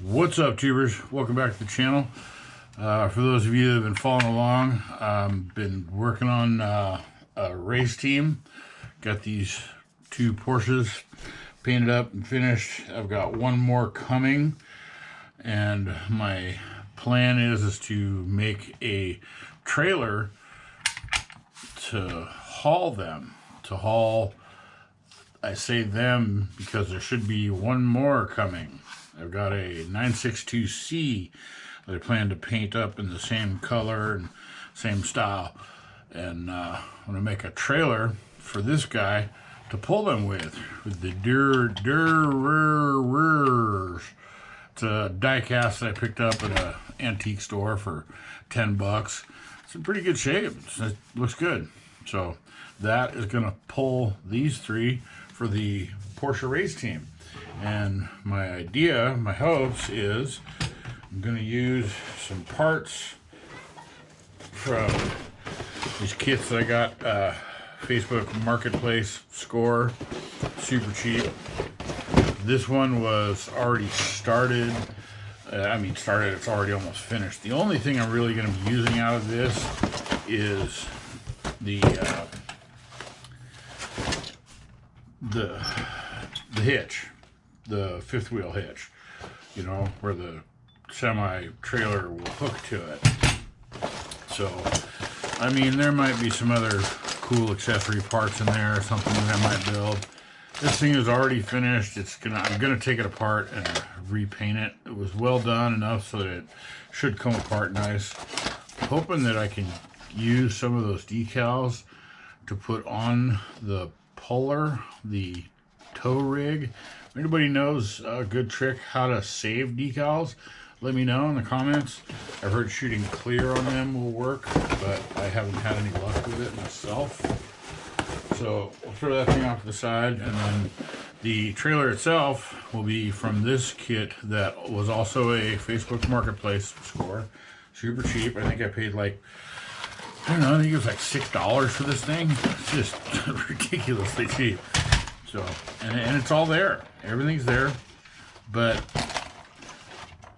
What's up, tubers? Welcome back to the channel. For those of you that have been following along, I've been working on a race team. Got these two Porsches painted up and finished. I've got one more coming, and my plan is to make a trailer to haul them. I say them because there should be one more coming. I've got a 962C that I plan to paint up in the same color and same style. And I'm going to make a trailer for this guy to pull them with the It's a die cast that I picked up at an antique store for 10 bucks. It's in pretty good shape. It looks good. So that is going to pull these three for the Porsche race team. And my idea, my hopes is I'm going to use some parts from these kits that I got Facebook Marketplace score, super cheap. This one was already started. It's already almost finished. The only thing I'm really going to be using out of this is the hitch. The fifth wheel hitch, you know, where the semi trailer will hook to it. So, I mean, there might be some other cool accessory parts in there or something that I might build. This thing is already finished. I'm gonna take it apart and repaint it. It was well done enough so that it should come apart nice. Hoping that I can use some of those decals to put on the puller, the tow rig. If anybody knows a good trick how to save decals, let me know in the comments. I've heard shooting clear on them will work, but I haven't had any luck with it myself. So we'll throw that thing off to the side, and then the trailer itself will be from this kit that was also a Facebook Marketplace score. Super cheap. I think I paid like, I don't know, I think it was like $6 for this thing. It's just ridiculously cheap. So, and it's all there. Everything's there. But,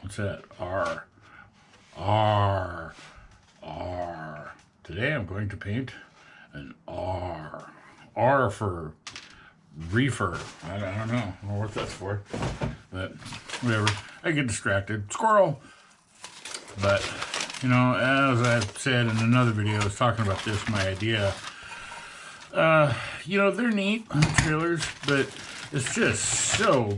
what's that? R. Today I'm going to paint an R. R for reefer. I don't know what that's for. But, whatever. I get distracted. Squirrel! But, you know, as I said in another video, I was talking about this, my idea. You know, they're neat, trailers, but it's just so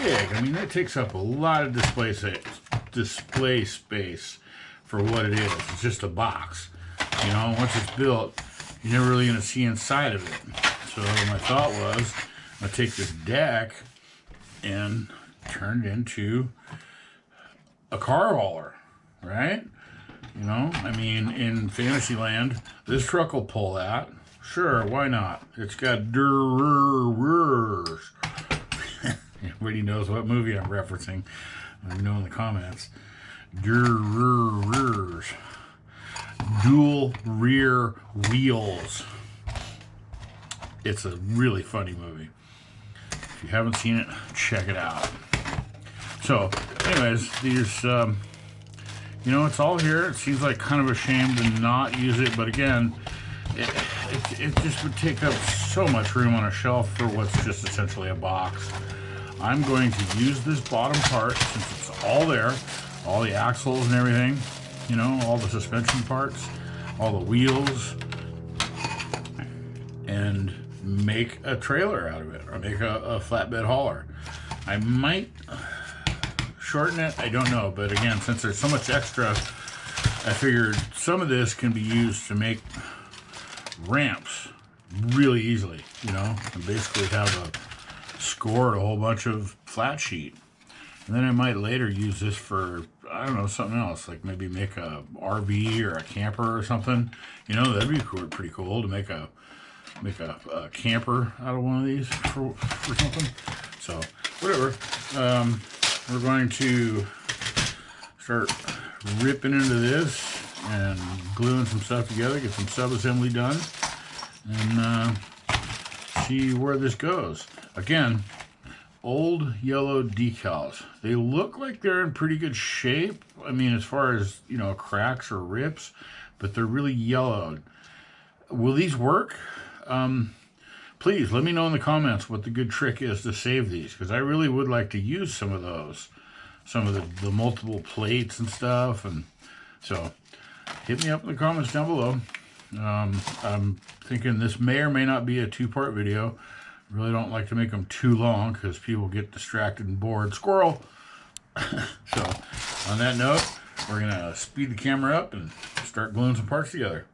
big. I mean, that takes up a lot of display space for what it is. It's just a box. You know, once it's built, you're never really going to see inside of it. So my thought was, I'm going to take this deck and turn it into a car hauler, right? You know, I mean, in Fantasyland, this truck will pull that. Sure, why not? It's got Everybody knows what movie I'm referencing. Let me know in the comments. Dual rear wheels. It's a really funny movie. If you haven't seen it, check it out. So, anyways, these, you know, it's all here. It seems like kind of a shame to not use it, but again, it just would take up so much room on a shelf for what's just essentially a box. I'm going to use this bottom part since it's all there, all the axles and everything, you know, all the suspension parts, all the wheels, and make a trailer out of it, or make a flatbed hauler. I might shorten it, I don't know, but again, since there's so much extra, I figured some of this can be used to make ramps really easily, you know, and basically have scored a whole bunch of flat sheet. And then I might later use this for, I don't know, something else, like maybe make a RV or a camper or something. You know, that'd be cool, pretty cool to make a camper out of one of these for something. So whatever. We're going to start ripping into this and gluing some stuff together, get some sub-assembly done, and see where this goes. Again, old yellow decals. They look like they're in pretty good shape. I mean, as far as, cracks or rips, but they're really yellowed. Will these work? Please let me know in the comments what the good trick is to save these, because I really would like to use some of those, some of the multiple plates and stuff. And so hit me up in the comments down below. I'm thinking this may or may not be a 2-part video. Really don't like to make them too long because people get distracted and bored. Squirrel! So on that note, we're going to speed the camera up and start gluing some parts together.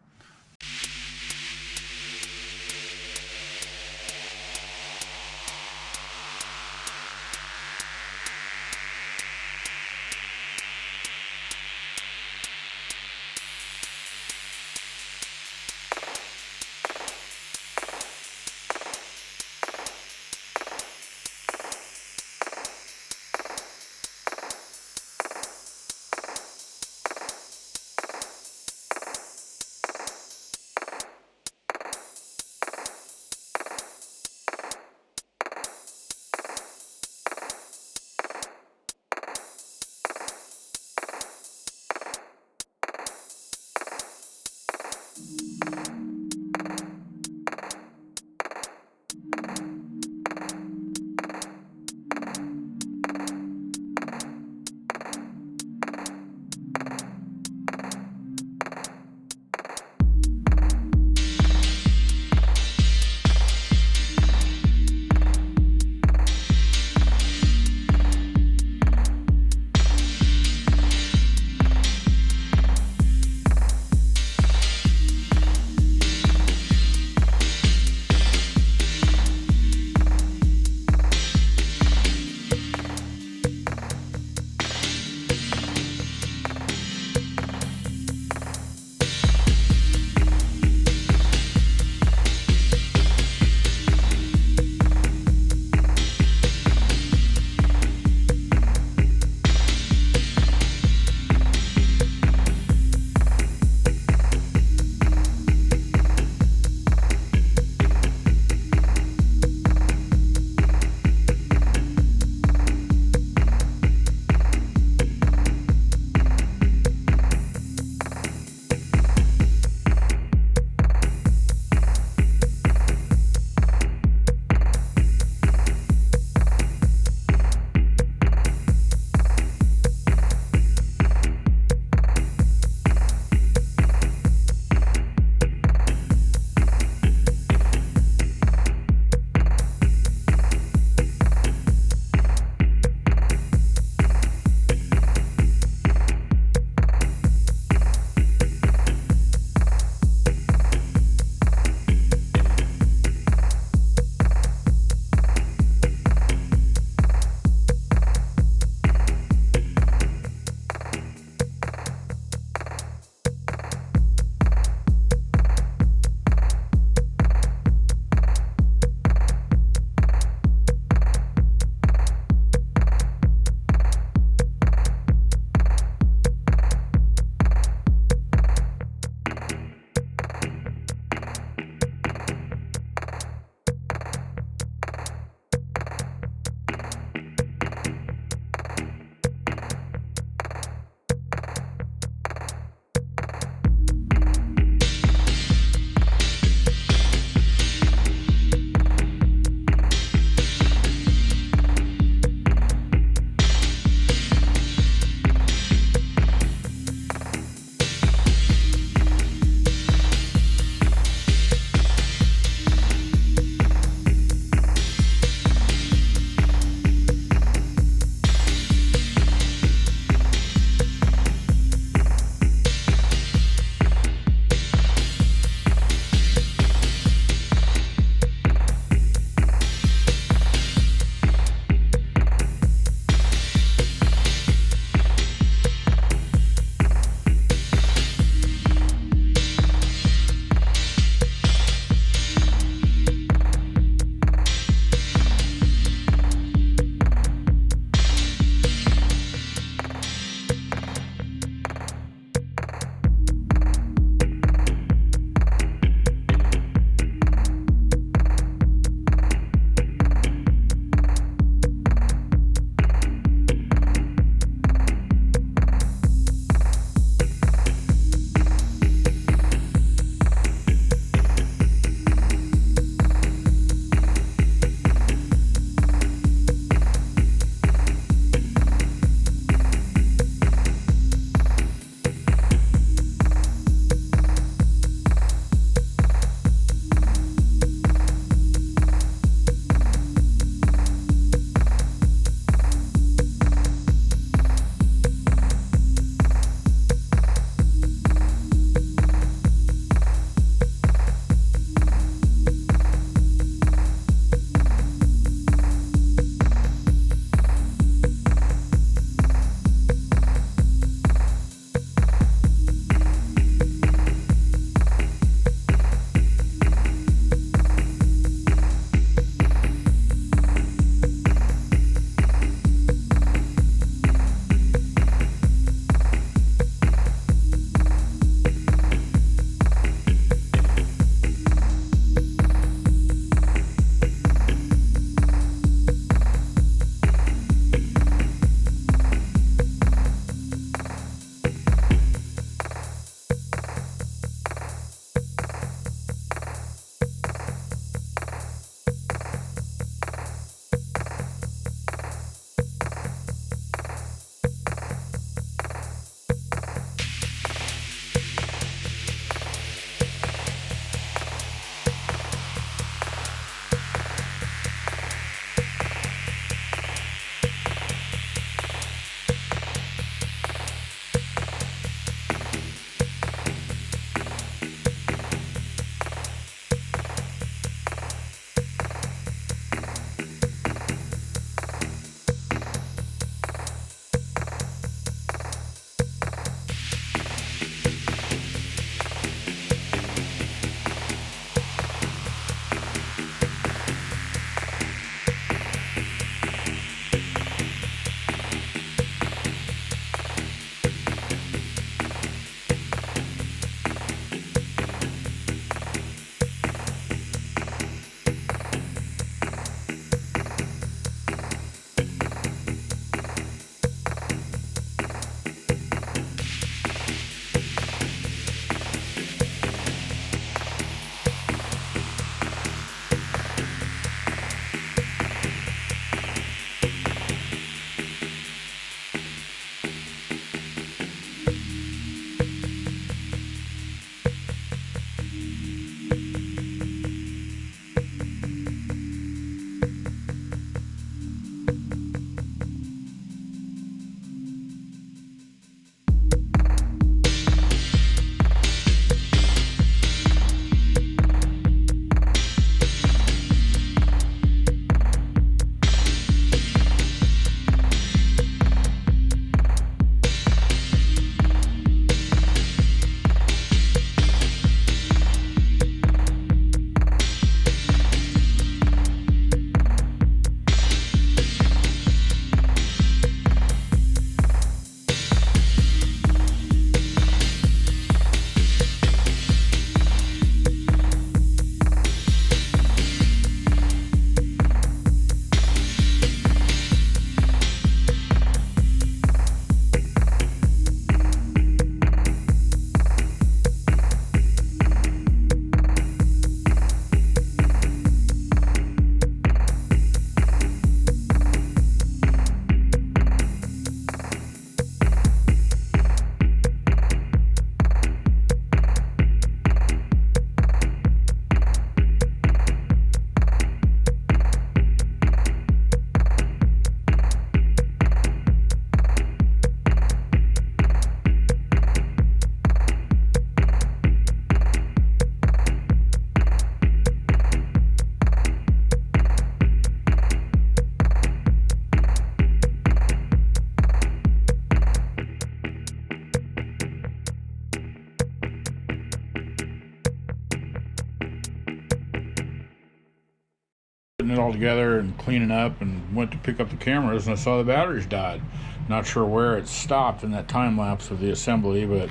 all together and cleaning up, and went to pick up the cameras, and I saw the batteries died. Not sure where it stopped in that time lapse of the assembly, but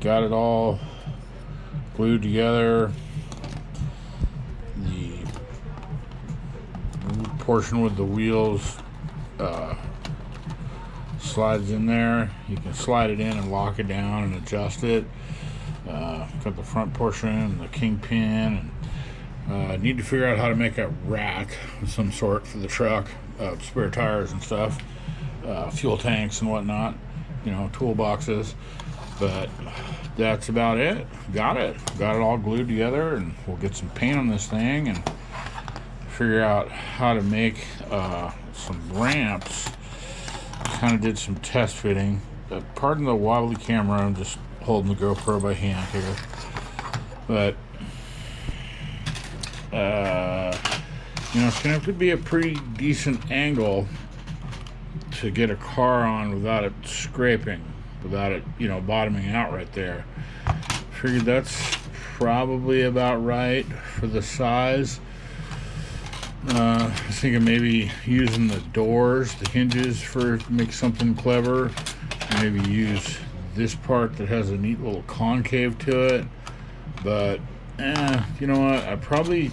got it all glued together. The portion with the wheels slides in there. You can slide it in and lock it down and adjust it. Got the front portion and the kingpin, and need to figure out how to make a rack of some sort for the truck, spare tires and stuff, fuel tanks and whatnot, toolboxes. But that's about it. Got it all glued together, and we'll get some paint on this thing and figure out how to make some ramps. Kind of did some test fitting. Pardon the wobbly camera, I'm just holding the GoPro by hand here. But it's gonna have to be a pretty decent angle to get a car on without it scraping, without it bottoming out right there. Figured that's probably about right for the size. I was thinking maybe using the doors, the hinges, to make something clever. Maybe use this part that has a neat little concave to it. But you know what? I'll probably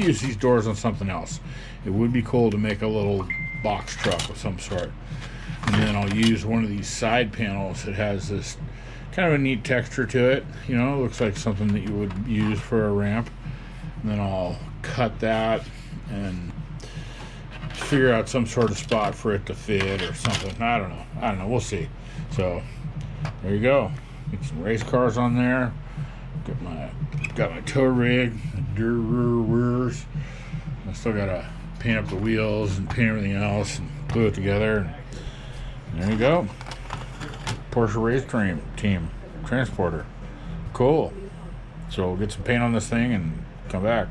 use these doors on something else. It would be cool to make a little box truck of some sort. And then I'll use one of these side panels that has this kind of a neat texture to it. It looks like something that you would use for a ramp. And then I'll cut that and figure out some sort of spot for it to fit or something. I don't know. We'll see. So there you go. Get some race cars on there. Got my tow rig, rears. I still gotta paint up the wheels and paint everything else and glue it together. And there you go. Porsche race team transporter. Cool. So we'll get some paint on this thing and come back.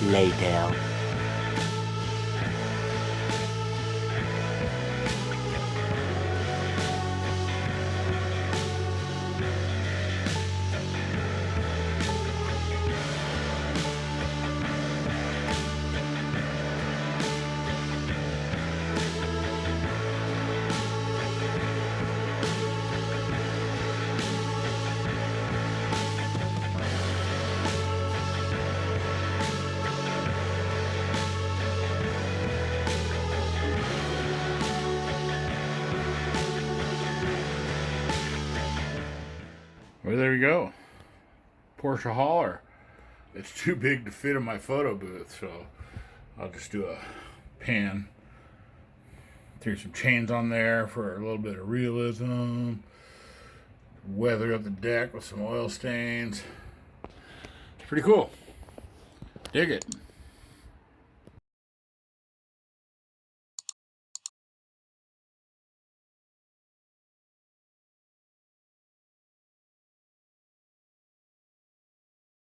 later. Well, there we go. Porsche hauler. It's too big to fit in my photo booth, so I'll just do a pan. Throw some chains on there for a little bit of realism. Weather up the deck with some oil stains. It's pretty cool. Dig it.